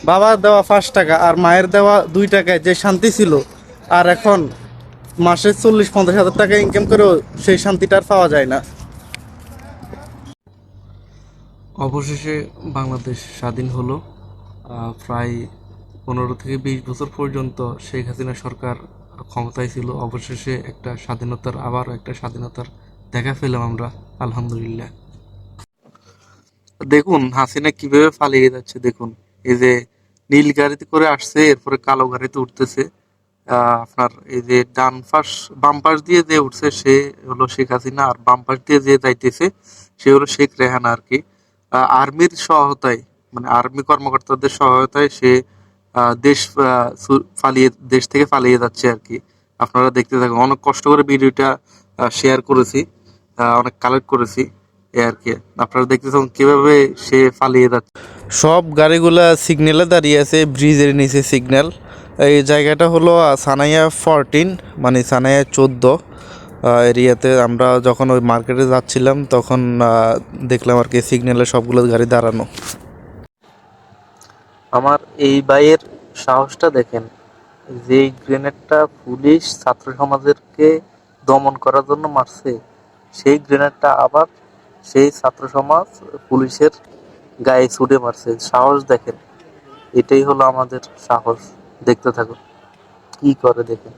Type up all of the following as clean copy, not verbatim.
বাবার দেওয়া 5 টাকা আর মায়ের দেওয়া 2 টাকায় যে শান্তি ছিল, আর এখন মাসে 40-50 হাজার টাকা ইনকাম করেও সেই শান্তিটা আর পাওয়া যায় না। অবশেষে বাংলাদেশ স্বাধীন হলো। প্রায় 15 থেকে 20 বছর পর্যন্ত শেখ হাসিনা সরকার ক্ষমতায় ছিল। অবশেষে আবার একটা স্বাধীনতার দেখা পেলাম আমরা, আলহামদুলিল্লাহ। দেখুন হাসিনা কিভাবে পালিয়ে যাচ্ছে, দেখুন এই যে নীল গাড়িতে করে আসছে, এরপরে কালো গাড়িতে উঠতেছে। আপনার এই যে বাম পাশ দিয়ে যে উঠছে সে হলো শেখ হাসিনা, আর বাম পাশ দিয়ে যে যাইতেছে সে হলো শেখ রেহানা আর কি। আর্মির সহায়তায়, মানে আর্মি কর্মকর্তাদের সহায়তায় সে দেশ থেকে পালিয়ে যাচ্ছে আর কি। আপনারা দেখতে থাকুন, অনেক কষ্ট করে ভিডিওটা শেয়ার করেছি, অনেক কালেক্ট করেছি এই আর কি। আপনারা দেখতে থাকুন কিভাবে সে পালিয়ে যাচ্ছে। সব গাড়িগুলা সিগন্যালে দাঁড়িয়ে আছে, ব্রিজের নিচে সিগন্যাল। এই জায়গাটা হলো সানাইয়া 14, মানে সানাইয়া 14 এরিয়াতে। আমরা যখন ওই মার্কেটে যাচ্ছিলাম তখন দেখলাম আর কি সিগন্যালে সবগুলো গাড়ি দাঁড়ানো। আমার এই ভাইয়ের সাহসটা দেখেন, যে গ্রেনেডটা পুলিশ ছাত্র সমাজেরকে দমন করার জন্য মারছে, সেই গ্রেনেডটা আবার সেই ছাত্র সমাজ পুলিশের গায়ে ছুড়ে মারছে। সাহস দেখেন, এটাই হলো আমাদের সাহস। দেখতে থাকুন কি করে, দেখেন।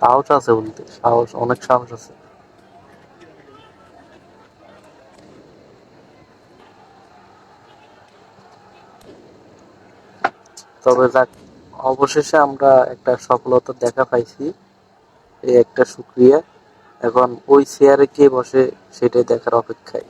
সাহস আছে বলতে, সাহস, অনেক সাহস আছে। তবে যাক, অবশেষে আমরা একটা সফলতা দেখা পাইছি, এই একটা শুকরিয়া। এখন ওই চেয়ারে কে বসে সেটাই দেখার অপেক্ষায়।